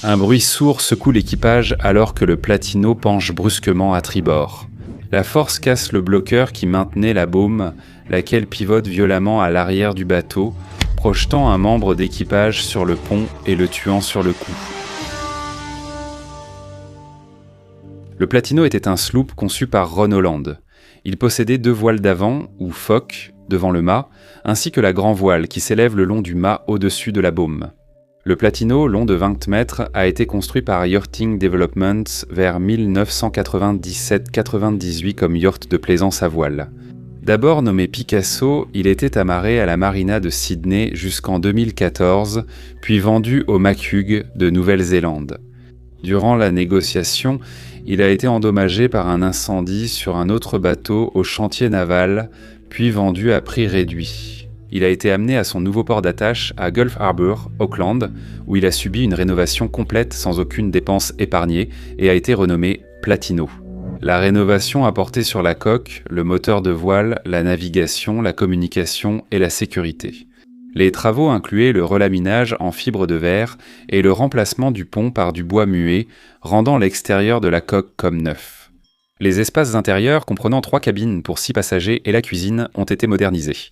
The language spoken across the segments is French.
Un bruit sourd secoue l'équipage alors que le Platino penche brusquement à tribord. La force casse le bloqueur qui maintenait la baume, laquelle pivote violemment à l'arrière du bateau, projetant un membre d'équipage sur le pont et le tuant sur le coup. Le Platino était un sloop conçu par Ron Holland. Il possédait 2 voiles d'avant, ou focs, devant le mât, ainsi que la grand voile qui s'élève le long du mât au-dessus de la baume. Le Platino, long de 20 mètres, a été construit par Yachting Developments vers 1997-98 comme yacht de plaisance à voile. D'abord nommé Picasso, il était amarré à la marina de Sydney jusqu'en 2014, puis vendu au Macug de Nouvelle-Zélande. Durant la négociation, il a été endommagé par un incendie sur un autre bateau au chantier naval, puis vendu à prix réduit. Il a été amené à son nouveau port d'attache à Gulf Harbour, Auckland, où il a subi une rénovation complète sans aucune dépense épargnée et a été renommé Platino. La rénovation a porté sur la coque, le moteur de voile, la navigation, la communication et la sécurité. Les travaux incluaient le relaminage en fibre de verre et le remplacement du pont par du bois muet, rendant l'extérieur de la coque comme neuf. Les espaces intérieurs, comprenant 3 cabines pour 6 passagers et la cuisine, ont été modernisés.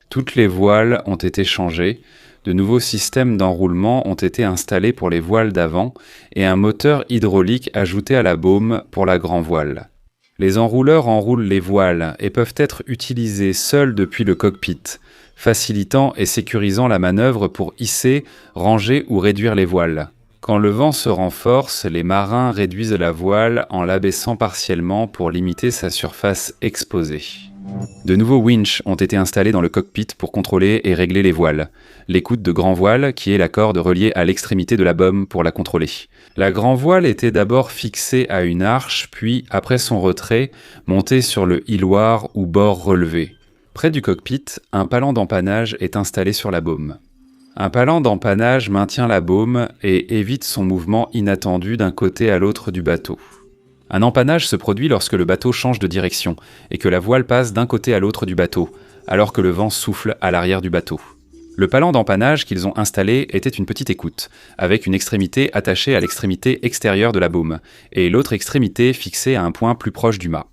Toutes les voiles ont été changées, de nouveaux systèmes d'enroulement ont été installés pour les voiles d'avant et un moteur hydraulique ajouté à la baume pour la grand voile. Les enrouleurs enroulent les voiles et peuvent être utilisés seuls depuis le cockpit, facilitant et sécurisant la manœuvre pour hisser, ranger ou réduire les voiles. Quand le vent se renforce, les marins réduisent la voile en l'abaissant partiellement pour limiter sa surface exposée. De nouveaux winches ont été installés dans le cockpit pour contrôler et régler les voiles. L'écoute de grand voile, qui est la corde reliée à l'extrémité de la baume pour la contrôler. La grand voile était d'abord fixée à une arche, puis, après son retrait, montée sur le hiloir ou bord relevé. Près du cockpit, un palan d'empannage est installé sur la baume. Un palan d'empannage maintient la baume et évite son mouvement inattendu d'un côté à l'autre du bateau. Un empannage se produit lorsque le bateau change de direction et que la voile passe d'un côté à l'autre du bateau, alors que le vent souffle à l'arrière du bateau. Le palan d'empannage qu'ils ont installé était une petite écoute, avec une extrémité attachée à l'extrémité extérieure de la baume, et l'autre extrémité fixée à un point plus proche du mât.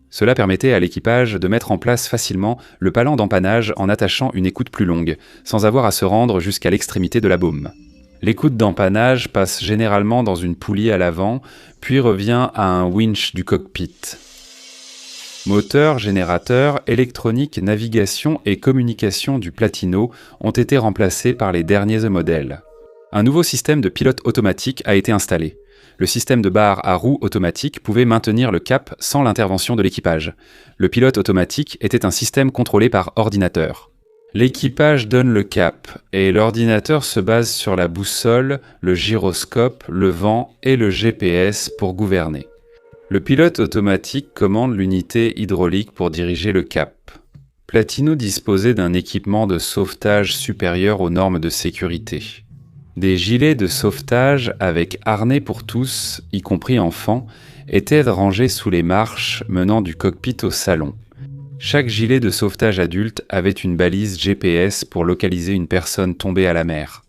Cela permettait à l'équipage de mettre en place facilement le palan d'empannage en attachant une écoute plus longue, sans avoir à se rendre jusqu'à l'extrémité de la baume. L'écoute d'empannage passe généralement dans une poulie à l'avant, puis revient à un winch du cockpit. Moteur, générateur, électronique, navigation et communication du Platino ont été remplacés par les derniers modèles. Un nouveau système de pilote automatique a été installé. Le système de barre à roues automatique pouvait maintenir le cap sans l'intervention de l'équipage. Le pilote automatique était un système contrôlé par ordinateur. L'équipage donne le cap et l'ordinateur se base sur la boussole, le gyroscope, le vent et le GPS pour gouverner. Le pilote automatique commande l'unité hydraulique pour diriger le cap. Platino disposait d'un équipement de sauvetage supérieur aux normes de sécurité. Des gilets de sauvetage avec harnais pour tous, y compris enfants, étaient rangés sous les marches menant du cockpit au salon. Chaque gilet de sauvetage adulte avait une balise GPS pour localiser une personne tombée à la mer.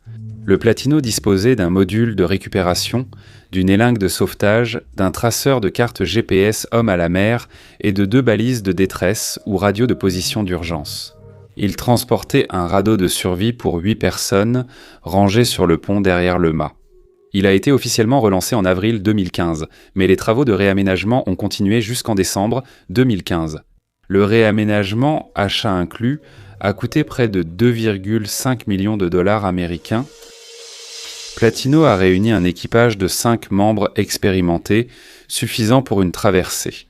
Le Platino disposait d'un module de récupération, d'une élingue de sauvetage, d'un traceur de carte GPS homme à la mer et de 2 balises de détresse ou radio de position d'urgence. Il transportait un radeau de survie pour 8 personnes, rangé sur le pont derrière le mât. Il a été officiellement relancé en avril 2015, mais les travaux de réaménagement ont continué jusqu'en décembre 2015. Le réaménagement, achat inclus, a coûté près de 2,5 millions de dollars américains. Platino a réuni un équipage de 5 membres expérimentés, suffisant pour une traversée.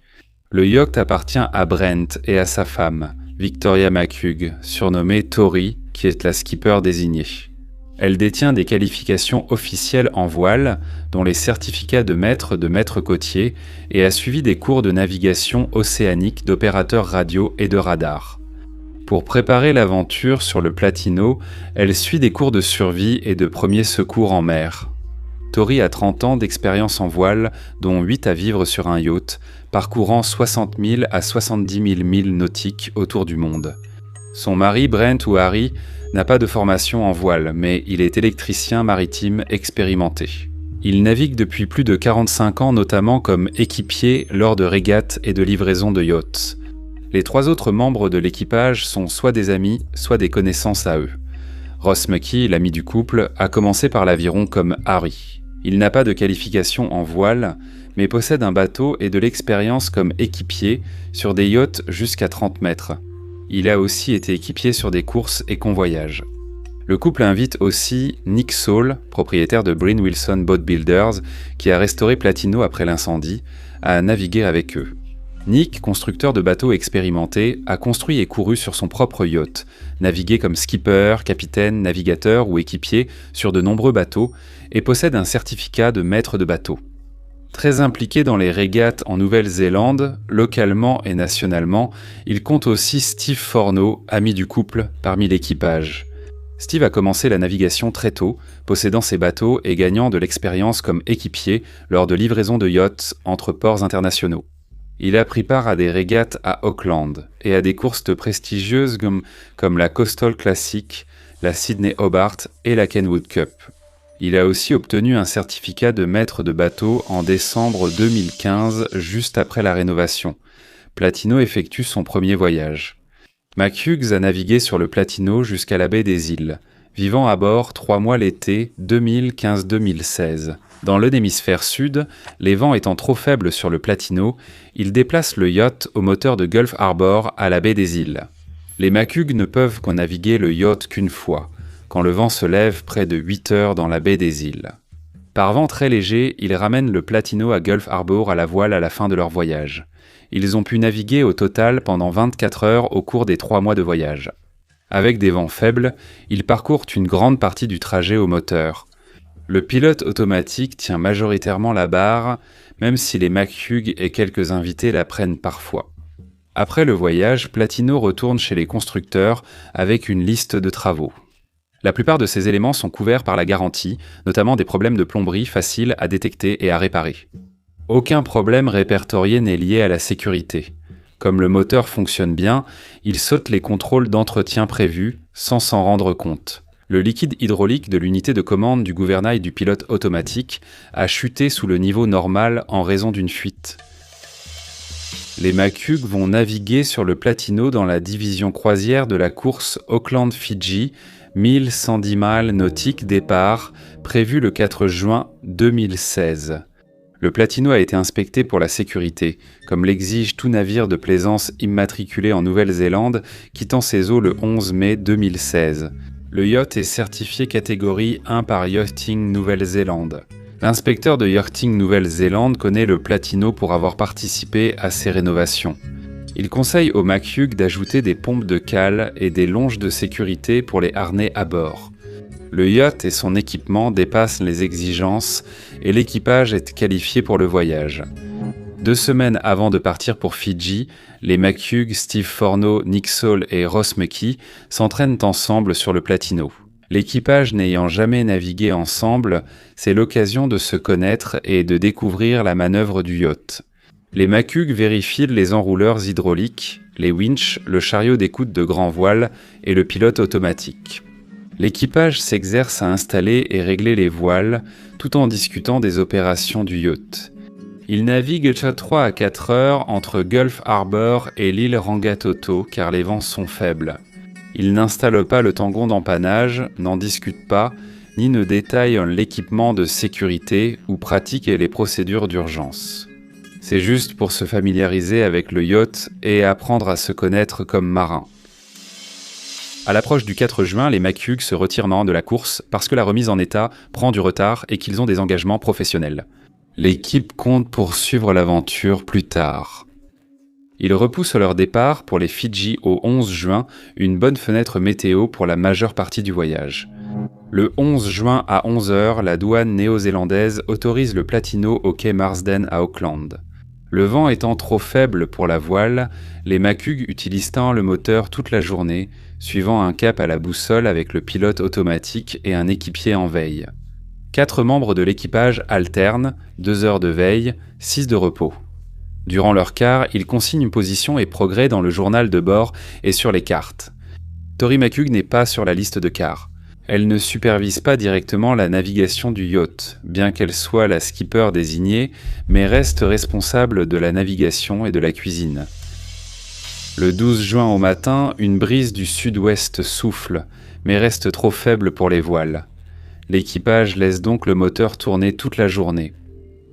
Le yacht appartient à Brent et à sa femme, Victoria Macug, surnommée Tori, qui est la skipper désignée. Elle détient des qualifications officielles en voile, dont les certificats de maître côtier, et a suivi des cours de navigation océanique d'opérateur radio et de radar. Pour préparer l'aventure sur le Platino, elle suit des cours de survie et de premiers secours en mer. Tori a 30 ans d'expérience en voile, dont 8 à vivre sur un yacht, parcourant 60 000 à 70 000 milles nautiques autour du monde. Son mari, Brent ou Harry, n'a pas de formation en voile, mais il est électricien maritime expérimenté. Il navigue depuis plus de 45 ans notamment comme équipier lors de régates et de livraisons de yachts. Les 3 autres membres de l'équipage sont soit des amis, soit des connaissances à eux. Ross Mackie, l'ami du couple, a commencé par l'aviron comme Harry. Il n'a pas de qualification en voile, mais possède un bateau et de l'expérience comme équipier sur des yachts jusqu'à 30 mètres. Il a aussi été équipier sur des courses et convoyages. Le couple invite aussi Nick Saul, propriétaire de Bryn Wilson Boat Builders, qui a restauré Platino après l'incendie, à naviguer avec eux. Nick, constructeur de bateaux expérimenté, a construit et couru sur son propre yacht, navigué comme skipper, capitaine, navigateur ou équipier sur de nombreux bateaux et possède un certificat de maître de bateau. Très impliqué dans les régates en Nouvelle-Zélande, localement et nationalement, il compte aussi Steve Forno, ami du couple, parmi l'équipage. Steve a commencé la navigation très tôt, possédant ses bateaux et gagnant de l'expérience comme équipier lors de livraisons de yachts entre ports internationaux. Il a pris part à des régates à Auckland et à des courses prestigieuses comme la Coastal Classic, la Sydney Hobart et la Kenwood Cup. Il a aussi obtenu un certificat de maître de bateau en décembre 2015, juste après la rénovation. Platino effectue son premier voyage. McHughes a navigué sur le Platino jusqu'à la baie des Îles, vivant à bord 3 mois l'été 2015-2016. Dans l'hémisphère sud, les vents étant trop faibles sur le Platino, il déplace le yacht au moteur de Gulf Harbor à la baie des Îles. Les McHughes ne peuvent naviguer le yacht qu'une fois, quand le vent se lève près de 8 heures dans la baie des Îles. Par vent très léger, ils ramènent le Platino à Gulf Harbor à la voile à la fin de leur voyage. Ils ont pu naviguer au total pendant 24 heures au cours des 3 mois de voyage. Avec des vents faibles, ils parcourent une grande partie du trajet au moteur. Le pilote automatique tient majoritairement la barre, même si les McHughes et quelques invités la prennent parfois. Après le voyage, Platino retourne chez les constructeurs avec une liste de travaux. La plupart de ces éléments sont couverts par la garantie, notamment des problèmes de plomberie faciles à détecter et à réparer. Aucun problème répertorié n'est lié à la sécurité. Comme le moteur fonctionne bien, il saute les contrôles d'entretien prévus sans s'en rendre compte. Le liquide hydraulique de l'unité de commande du gouvernail du pilote automatique a chuté sous le niveau normal en raison d'une fuite. Les McHughes vont naviguer sur le Platino dans la division croisière de la course Auckland-Fidji, 1110 miles nautiques départ, prévu le 4 juin 2016. Le Platino a été inspecté pour la sécurité, comme l'exige tout navire de plaisance immatriculé en Nouvelle-Zélande quittant ses eaux le 11 mai 2016. Le yacht est certifié catégorie 1 par Yachting Nouvelle-Zélande. L'inspecteur de Yachting Nouvelle-Zélande connaît le Platino pour avoir participé à ses rénovations. Il conseille aux McHughes d'ajouter des pompes de cale et des longes de sécurité pour les harnais à bord. Le yacht et son équipement dépassent les exigences et l'équipage est qualifié pour le voyage. 2 semaines avant de partir pour Fidji, les McHughes, Steve Forno, Nick Saul et Ross Mackie s'entraînent ensemble sur le Platino. L'équipage n'ayant jamais navigué ensemble, c'est l'occasion de se connaître et de découvrir la manœuvre du yacht. Les McHughes vérifient les enrouleurs hydrauliques, les winches, le chariot d'écoute de grand voile et le pilote automatique. L'équipage s'exerce à installer et régler les voiles tout en discutant des opérations du yacht. Ils naviguent 3 à 4 heures entre Gulf Harbor et l'île Rangitoto car les vents sont faibles. Ils n'installent pas le tangon d'empannage, n'en discutent pas, ni ne détaillent l'équipement de sécurité ou pratiquent les procédures d'urgence. C'est juste pour se familiariser avec le yacht et apprendre à se connaître comme marins. À l'approche du 4 juin, les McHughes se retirent de la course parce que la remise en état prend du retard et qu'ils ont des engagements professionnels. L'équipe compte poursuivre l'aventure plus tard. Ils repoussent leur départ pour les Fidji au 11 juin, une bonne fenêtre météo pour la majeure partie du voyage. Le 11 juin à 11h, la douane néo-zélandaise autorise le Platino au quai Marsden à Auckland. Le vent étant trop faible pour la voile, les McHughes utilisent le moteur toute la journée, suivant un cap à la boussole avec le pilote automatique et un équipier en veille. 4 membres de l'équipage alternent, 2 heures de veille, 6 de repos. Durant leur quart, ils consignent position et progrès dans le journal de bord et sur les cartes. Tori McHugh n'est pas sur la liste de quart. Elle ne supervise pas directement la navigation du yacht, bien qu'elle soit la skipper désignée, mais reste responsable de la navigation et de la cuisine. Le 12 juin au matin, une brise du sud-ouest souffle, mais reste trop faible pour les voiles. L'équipage laisse donc le moteur tourner toute la journée.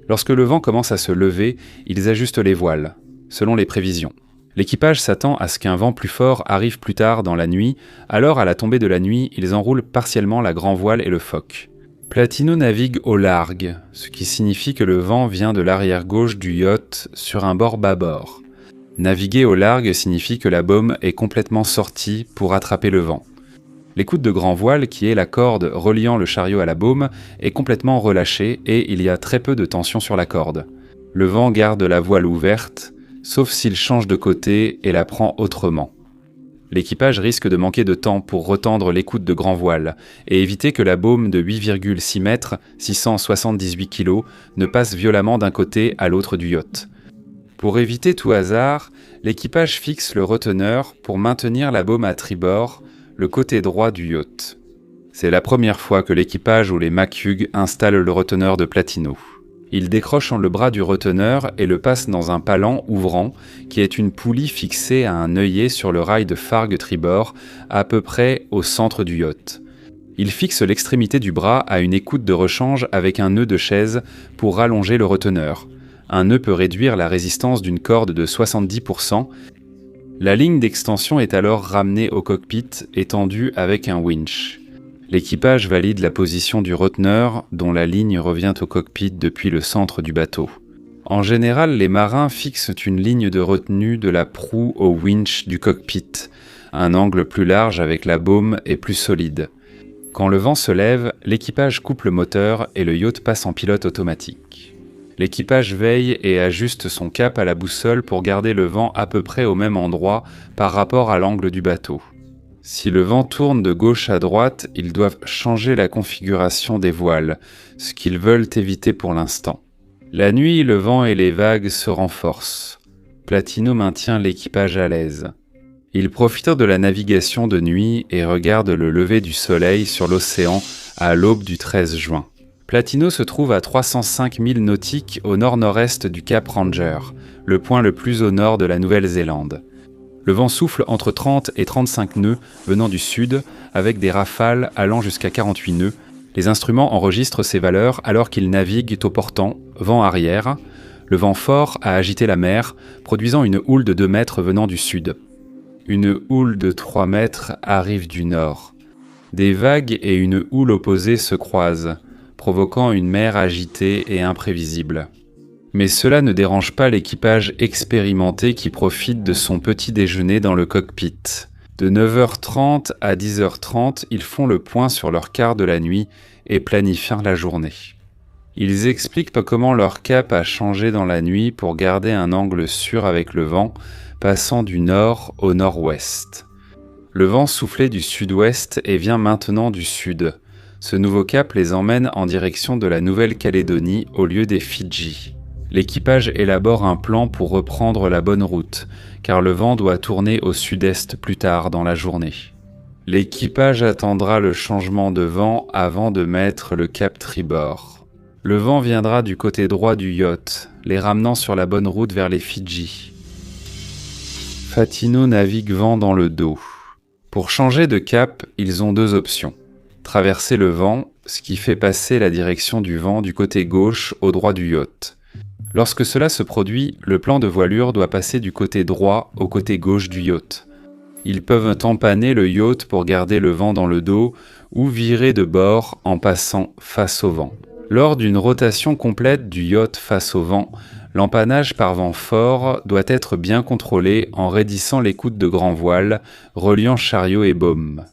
Lorsque le vent commence à se lever, ils ajustent les voiles, selon les prévisions. L'équipage s'attend à ce qu'un vent plus fort arrive plus tard dans la nuit, alors à la tombée de la nuit, ils enroulent partiellement la grand-voile et le foc. Platino navigue au largue, ce qui signifie que le vent vient de l'arrière gauche du yacht sur un bord bâbord. Naviguer au largue signifie que la baume est complètement sortie pour attraper le vent. L'écoute de grand-voile, qui est la corde reliant le chariot à la baume, est complètement relâchée et il y a très peu de tension sur la corde. Le vent garde la voile ouverte, sauf s'il change de côté et la prend autrement. L'équipage risque de manquer de temps pour retendre l'écoute de grand voile et éviter que la baume de 8,6 mètres, 678 kg, ne passe violemment d'un côté à l'autre du yacht. Pour éviter tout hasard, l'équipage fixe le reteneur pour maintenir la baume à tribord, le côté droit du yacht. C'est la première fois que l'équipage ou les McHugh installent le reteneur de Platino. Il décroche le bras du reteneur et le passe dans un palan ouvrant, qui est une poulie fixée à un œillet sur le rail de Fargue tribord, à peu près au centre du yacht. Il fixe l'extrémité du bras à une écoute de rechange avec un nœud de chaise pour rallonger le reteneur. Un nœud peut réduire la résistance d'une corde de 70%. La ligne d'extension est alors ramenée au cockpit et tendue avec un winch. L'équipage valide la position du reteneur, dont la ligne revient au cockpit depuis le centre du bateau. En général, les marins fixent une ligne de retenue de la proue au winch du cockpit, un angle plus large avec la baume et plus solide. Quand le vent se lève, l'équipage coupe le moteur et le yacht passe en pilote automatique. L'équipage veille et ajuste son cap à la boussole pour garder le vent à peu près au même endroit par rapport à l'angle du bateau. Si le vent tourne de gauche à droite, ils doivent changer la configuration des voiles, ce qu'ils veulent éviter pour l'instant. La nuit, le vent et les vagues se renforcent. Platino maintient l'équipage à l'aise. Ils profitent de la navigation de nuit et regardent le lever du soleil sur l'océan à l'aube du 13 juin. Platino se trouve à 305 milles nautiques au nord-nord-est du Cap Ranger, le point le plus au nord de la Nouvelle-Zélande. Le vent souffle entre 30 et 35 nœuds venant du sud, avec des rafales allant jusqu'à 48 nœuds. Les instruments enregistrent ces valeurs alors qu'ils naviguent au portant, vent arrière. Le vent fort a agité la mer, produisant une houle de 2 mètres venant du sud. Une houle de 3 mètres arrive du nord. Des vagues et une houle opposée se croisent, provoquant une mer agitée et imprévisible. Mais cela ne dérange pas l'équipage expérimenté qui profite de son petit déjeuner dans le cockpit. De 9h30 à 10h30, ils font le point sur leur quart de la nuit et planifient la journée. Ils expliquent comment leur cap a changé dans la nuit pour garder un angle sûr avec le vent, passant du nord au nord-ouest. Le vent soufflait du sud-ouest et vient maintenant du sud. Ce nouveau cap les emmène en direction de la Nouvelle-Calédonie au lieu des Fidji. L'équipage élabore un plan pour reprendre la bonne route, car le vent doit tourner au sud-est plus tard dans la journée. L'équipage attendra le changement de vent avant de mettre le cap tribord. Le vent viendra du côté droit du yacht, les ramenant sur la bonne route vers les Fidji. Platino navigue vent dans le dos. Pour changer de cap, ils ont 2 options. Traverser le vent, ce qui fait passer la direction du vent du côté gauche au droit du yacht. Lorsque cela se produit, le plan de voilure doit passer du côté droit au côté gauche du yacht. Ils peuvent empanner le yacht pour garder le vent dans le dos ou virer de bord en passant face au vent. Lors d'une rotation complète du yacht face au vent, l'empannage par vent fort doit être bien contrôlé en raidissant l'écoute de grand voile, reliant chariot et baume.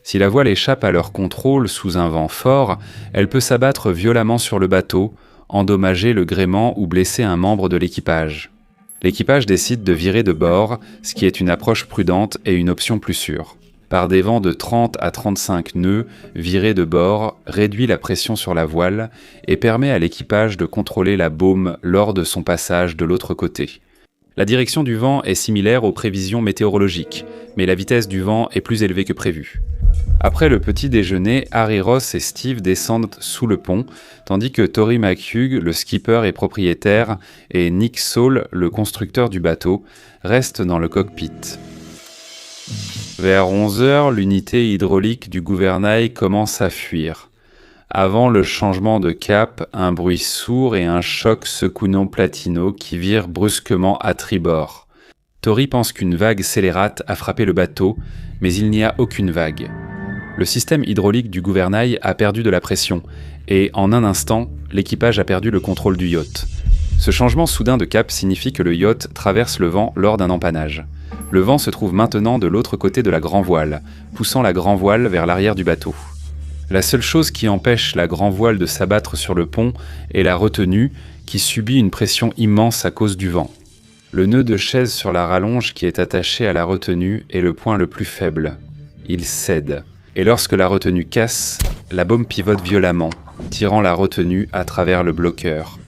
Si la voile échappe à leur contrôle sous un vent fort, elle peut s'abattre violemment sur le bateau, endommager le gréement ou blesser un membre de l'équipage. L'équipage décide de virer de bord, ce qui est une approche prudente et une option plus sûre. Par des vents de 30 à 35 nœuds, virer de bord réduit la pression sur la voile et permet à l'équipage de contrôler la baume lors de son passage de l'autre côté. La direction du vent est similaire aux prévisions météorologiques, mais la vitesse du vent est plus élevée que prévu. Après le petit déjeuner, Harry Ross et Steve descendent sous le pont, tandis que Tori McHugh, le skipper et propriétaire, et Nick Saul, le constructeur du bateau, restent dans le cockpit. Vers 11h, l'unité hydraulique du gouvernail commence à fuir. Avant le changement de cap, un bruit sourd et un choc secouent Platino qui vire brusquement à tribord. Tori pense qu'une vague scélérate a frappé le bateau, mais il n'y a aucune vague. Le système hydraulique du gouvernail a perdu de la pression, et en un instant, l'équipage a perdu le contrôle du yacht. Ce changement soudain de cap signifie que le yacht traverse le vent lors d'un empannage. Le vent se trouve maintenant de l'autre côté de la grand-voile, poussant la grand-voile vers l'arrière du bateau. La seule chose qui empêche la grand-voile de s'abattre sur le pont est la retenue, qui subit une pression immense à cause du vent. Le nœud de chaise sur la rallonge qui est attaché à la retenue est le point le plus faible. Il cède. Et lorsque la retenue casse, la baume pivote violemment, tirant la retenue à travers le bloqueur.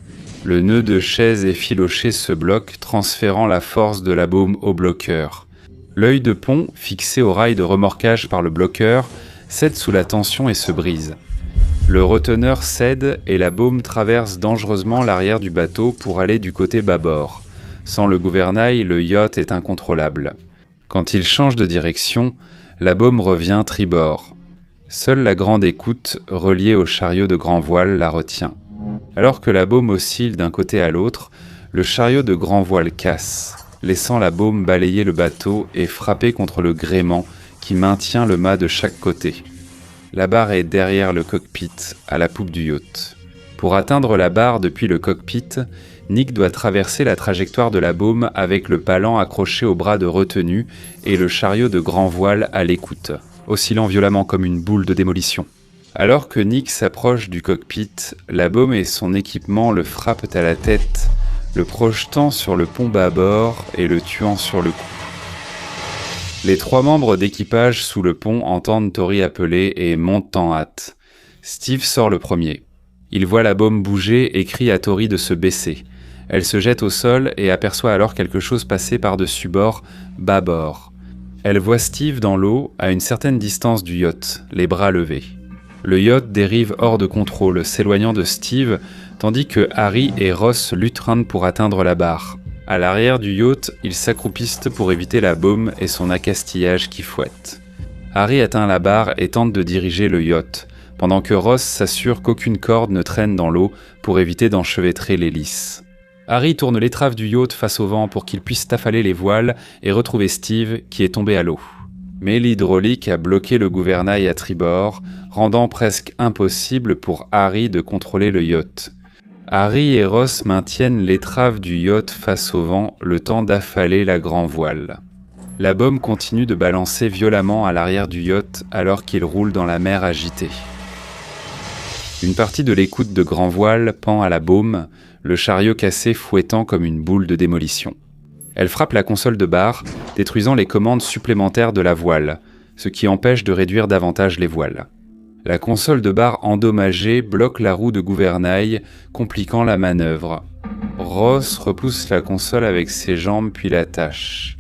Le nœud de chaise effiloché se bloque, transférant la force de la baume au bloqueur. L'œil de pont, fixé au rail de remorquage par le bloqueur, cède sous la tension et se brise. Le reteneur cède et la baume traverse dangereusement l'arrière du bateau pour aller du côté bâbord. Sans le gouvernail, le yacht est incontrôlable. Quand il change de direction, la baume revient tribord. Seule la grande écoute, reliée au chariot de grand voile, la retient. Alors que la baume oscille d'un côté à l'autre, le chariot de grand voile casse, laissant la baume balayer le bateau et frapper contre le gréement qui maintient le mât de chaque côté. La barre est derrière le cockpit, à la poupe du yacht. Pour atteindre la barre depuis le cockpit, Nick doit traverser la trajectoire de la baume avec le palan accroché au bras de retenue et le chariot de grand voile à l'écoute, oscillant violemment comme une boule de démolition. Alors que Nick s'approche du cockpit, la baume et son équipement le frappent à la tête, le projetant sur le pont bâbord et le tuant sur le coup. Les 3 membres d'équipage sous le pont entendent Tori appeler et montent en hâte. Steve sort le premier. Il voit la baume bouger et crie à Tori de se baisser. Elle se jette au sol et aperçoit alors quelque chose passer par-dessus bord, bâbord. Elle voit Steve dans l'eau, à une certaine distance du yacht, les bras levés. Le yacht dérive hors de contrôle, s'éloignant de Steve, tandis que Harry et Ross luttent pour atteindre la barre. À l'arrière du yacht, ils s'accroupissent pour éviter la baume et son accastillage qui fouette. Harry atteint la barre et tente de diriger le yacht, pendant que Ross s'assure qu'aucune corde ne traîne dans l'eau pour éviter d'enchevêtrer l'hélice. Harry tourne l'étrave du yacht face au vent pour qu'il puisse affaler les voiles et retrouver Steve qui est tombé à l'eau. Mais l'hydraulique a bloqué le gouvernail à tribord, rendant presque impossible pour Harry de contrôler le yacht. Harry et Ross maintiennent l'étrave du yacht face au vent le temps d'affaler la grand voile. La baume continue de balancer violemment à l'arrière du yacht alors qu'il roule dans la mer agitée. Une partie de l'écoute de grand voile pend à la baume, le chariot cassé fouettant comme une boule de démolition. Elle frappe la console de barre, détruisant les commandes supplémentaires de la voile, ce qui empêche de réduire davantage les voiles. La console de barre endommagée bloque la roue de gouvernail, compliquant la manœuvre. Ross repousse la console avec ses jambes puis l'attache.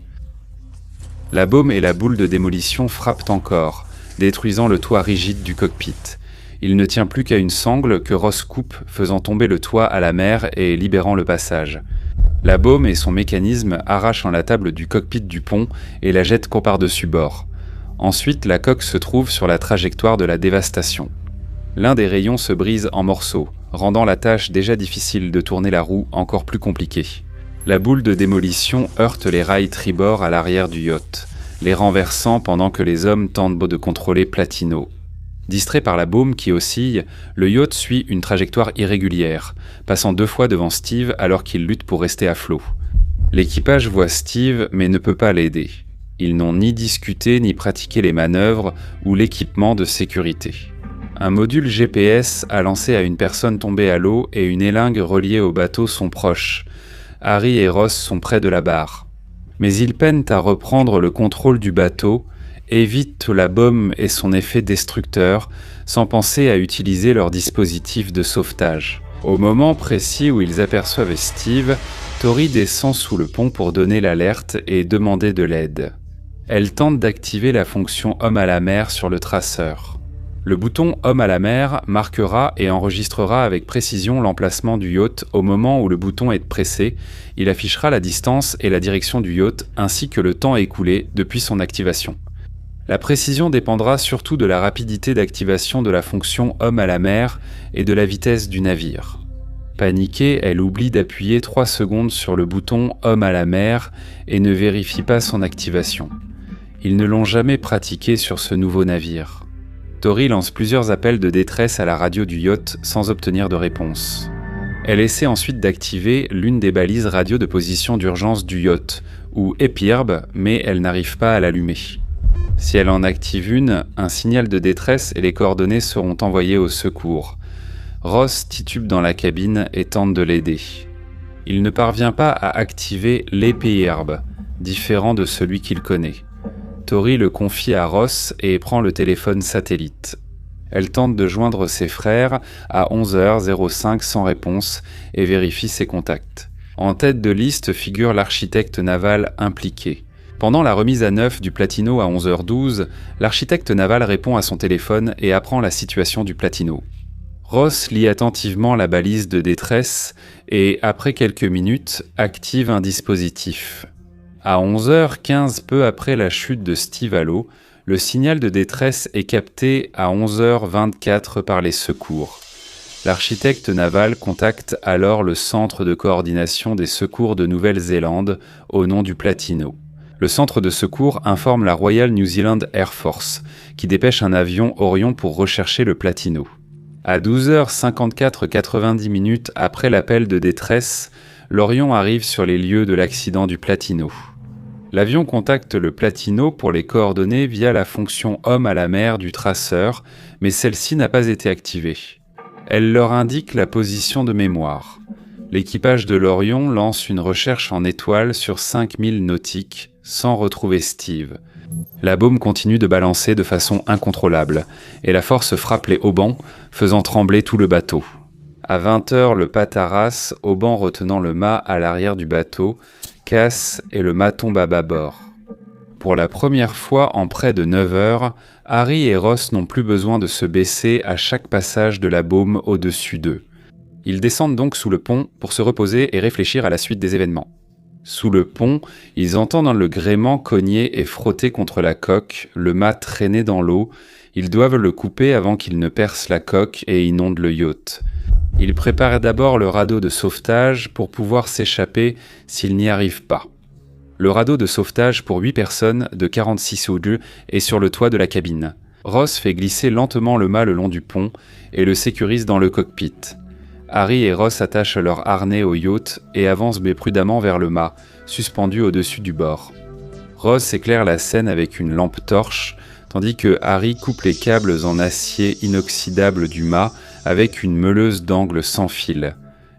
La baume et la boule de démolition frappent encore, détruisant le toit rigide du cockpit. Il ne tient plus qu'à une sangle que Ross coupe, faisant tomber le toit à la mer et libérant le passage. La baume et son mécanisme arrachent la table du cockpit du pont et la jettent par-dessus bord. Ensuite, la coque se trouve sur la trajectoire de la dévastation. L'un des rayons se brise en morceaux, rendant la tâche déjà difficile de tourner la roue encore plus compliquée. La boule de démolition heurte les rails tribord à l'arrière du yacht, les renversant pendant que les hommes tentent de contrôler Platino. Distrait par la baume qui oscille, le yacht suit une trajectoire irrégulière, passant 2 fois devant Steve alors qu'il lutte pour rester à flot. L'équipage voit Steve mais ne peut pas l'aider. Ils n'ont ni discuté ni pratiqué les manœuvres ou l'équipement de sécurité. Un module GPS a lancé à une personne tombée à l'eau et une élingue reliée au bateau sont proches. Harry et Ross sont près de la barre. Mais ils peinent à reprendre le contrôle du bateau, évitent la baume et son effet destructeur, sans penser à utiliser leur dispositif de sauvetage. Au moment précis où ils aperçoivent Steve, Tori descend sous le pont pour donner l'alerte et demander de l'aide. Elle tente d'activer la fonction Homme à la mer sur le traceur. Le bouton Homme à la mer marquera et enregistrera avec précision l'emplacement du yacht au moment où le bouton est pressé. Il affichera la distance et la direction du yacht ainsi que le temps écoulé depuis son activation. La précision dépendra surtout de la rapidité d'activation de la fonction Homme à la mer et de la vitesse du navire. Paniquée, elle oublie d'appuyer 3 secondes sur le bouton Homme à la mer et ne vérifie pas son activation. Ils ne l'ont jamais pratiqué sur ce nouveau navire. Tori lance plusieurs appels de détresse à la radio du yacht sans obtenir de réponse. Elle essaie ensuite d'activer l'une des balises radio de position d'urgence du yacht, ou EPIRB, mais elle n'arrive pas à l'allumer. Si elle en active une, un signal de détresse et les coordonnées seront envoyées au secours. Ross titube dans la cabine et tente de l'aider. Il ne parvient pas à activer l'EPIRB, différent de celui qu'il connaît. Tori le confie à Ross et prend le téléphone satellite. Elle tente de joindre ses frères à 11h05 sans réponse et vérifie ses contacts. En tête de liste figure l'architecte naval impliqué. Pendant la remise à neuf du Platino à 11h12, l'architecte naval répond à son téléphone et apprend la situation du Platino. Ross lit attentivement la balise de détresse et, après quelques minutes, active un dispositif. À 11h15, peu après la chute de Steve à l'eau, le signal de détresse est capté à 11h24 par les secours. L'architecte naval contacte alors le centre de coordination des secours de Nouvelle-Zélande au nom du Platino. Le centre de secours informe la Royal New Zealand Air Force, qui dépêche un avion Orion pour rechercher le Platino. À 12h54 90 minutes après l'appel de détresse, l'Orion arrive sur les lieux de l'accident du Platino. L'avion contacte le Platino pour les coordonnées via la fonction Homme à la mer du traceur, mais celle-ci n'a pas été activée. Elle leur indique la position de mémoire. L'équipage de l'Orion lance une recherche en étoile sur 5000 nautiques, sans retrouver Steve. La baume continue de balancer de façon incontrôlable, et la force frappe les haubans, faisant trembler tout le bateau. À 20h, le Pataras, hauban retenant le mât à l'arrière du bateau, casse et le mât tombe à bâbord. Pour la première fois en près de 9 heures, Harry et Ross n'ont plus besoin de se baisser à chaque passage de la baume au-dessus d'eux. Ils descendent donc sous le pont pour se reposer et réfléchir à la suite des événements. Sous le pont, ils entendent le gréement cogner et frotter contre la coque, le mât traîner dans l'eau. Ils doivent le couper avant qu'il ne perce la coque et inonde le yacht. Ils préparent d'abord le radeau de sauvetage pour pouvoir s'échapper s'ils n'y arrivent pas. Le radeau de sauvetage pour 8 personnes de 46 soudes est sur le toit de la cabine. Ross fait glisser lentement le mât le long du pont et le sécurise dans le cockpit. Harry et Ross attachent leur harnais au yacht et avancent mais prudemment vers le mât, suspendu au-dessus du bord. Ross éclaire la scène avec une lampe torche, tandis que Harry coupe les câbles en acier inoxydable du mât avec une meuleuse d'angle sans fil.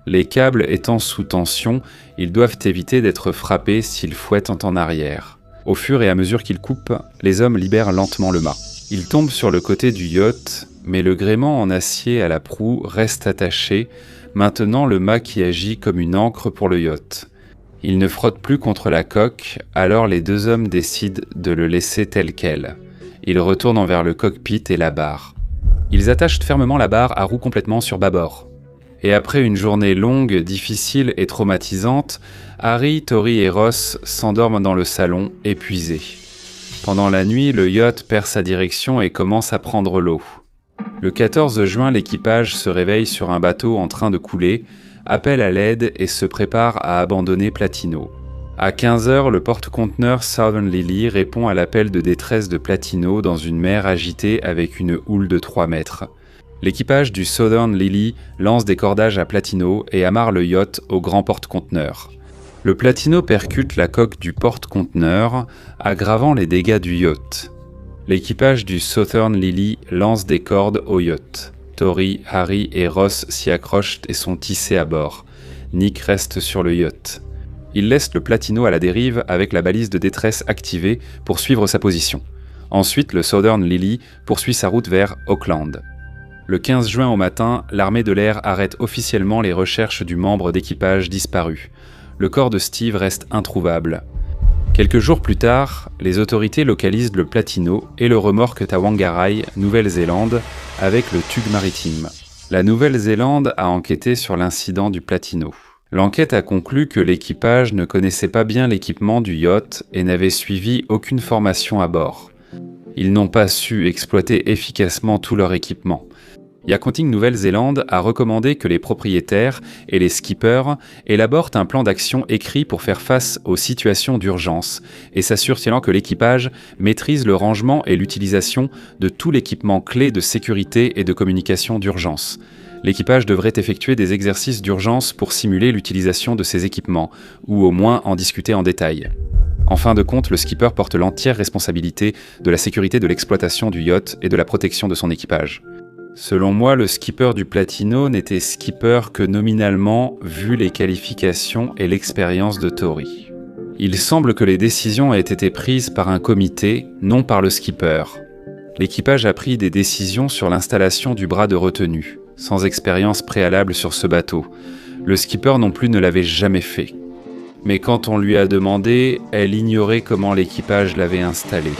Les câbles étant sous tension, ils doivent éviter d'être frappés s'ils fouettent en arrière. Au fur et à mesure qu'ils coupent, les hommes libèrent lentement le mât. Ils tombent sur le côté du yacht, mais le gréement en acier à la proue reste attaché, maintenant le mât qui agit comme une ancre pour le yacht. Il ne frotte plus contre la coque, alors les deux hommes décident de le laisser tel quel. Ils retournent vers le cockpit et la barre. Ils attachent fermement la barre à roue complètement sur bâbord. Et après une journée longue, difficile et traumatisante, Harry, Tori et Ross s'endorment dans le salon, épuisés. Pendant la nuit, le yacht perd sa direction et commence à prendre l'eau. Le 14 juin, l'équipage se réveille sur un bateau en train de couler, appelle à l'aide et se prépare à abandonner Platino. À 15h, le porte-conteneur Southern Lily répond à l'appel de détresse de Platino dans une mer agitée avec une houle de 3 mètres. L'équipage du Southern Lily lance des cordages à Platino et amarre le yacht au grand porte-conteneur. Le Platino percute la coque du porte-conteneur, aggravant les dégâts du yacht. L'équipage du Southern Lily lance des cordes au yacht. Tori, Harry et Ross s'y accrochent et sont hissés à bord. Nick reste sur le yacht. Il laisse le Platino à la dérive avec la balise de détresse activée pour suivre sa position. Ensuite, le Southern Lily poursuit sa route vers Auckland. Le 15 juin au matin, l'armée de l'air arrête officiellement les recherches du membre d'équipage disparu. Le corps de Steve reste introuvable. Quelques jours plus tard, les autorités localisent le Platino et le remorquent à Whangarei, Nouvelle-Zélande, avec le Tug maritime. La Nouvelle-Zélande a enquêté sur l'incident du Platino. L'enquête a conclu que l'équipage ne connaissait pas bien l'équipement du yacht et n'avait suivi aucune formation à bord. Ils n'ont pas su exploiter efficacement tout leur équipement. Yachting Nouvelle-Zélande a recommandé que les propriétaires et les skippers élaborent un plan d'action écrit pour faire face aux situations d'urgence et s'assurent que l'équipage maîtrise le rangement et l'utilisation de tout l'équipement clé de sécurité et de communication d'urgence. L'équipage devrait effectuer des exercices d'urgence pour simuler l'utilisation de ces équipements, ou au moins en discuter en détail. En fin de compte, le skipper porte l'entière responsabilité de la sécurité de l'exploitation du yacht et de la protection de son équipage. Selon moi, le skipper du Platino n'était skipper que nominalement, vu les qualifications et l'expérience de Tori. Il semble que les décisions aient été prises par un comité, non par le skipper. L'équipage a pris des décisions sur l'installation du bras de retenue, sans expérience préalable sur ce bateau. Le skipper non plus ne l'avait jamais fait. Mais quand on lui a demandé, elle ignorait comment l'équipage l'avait installé.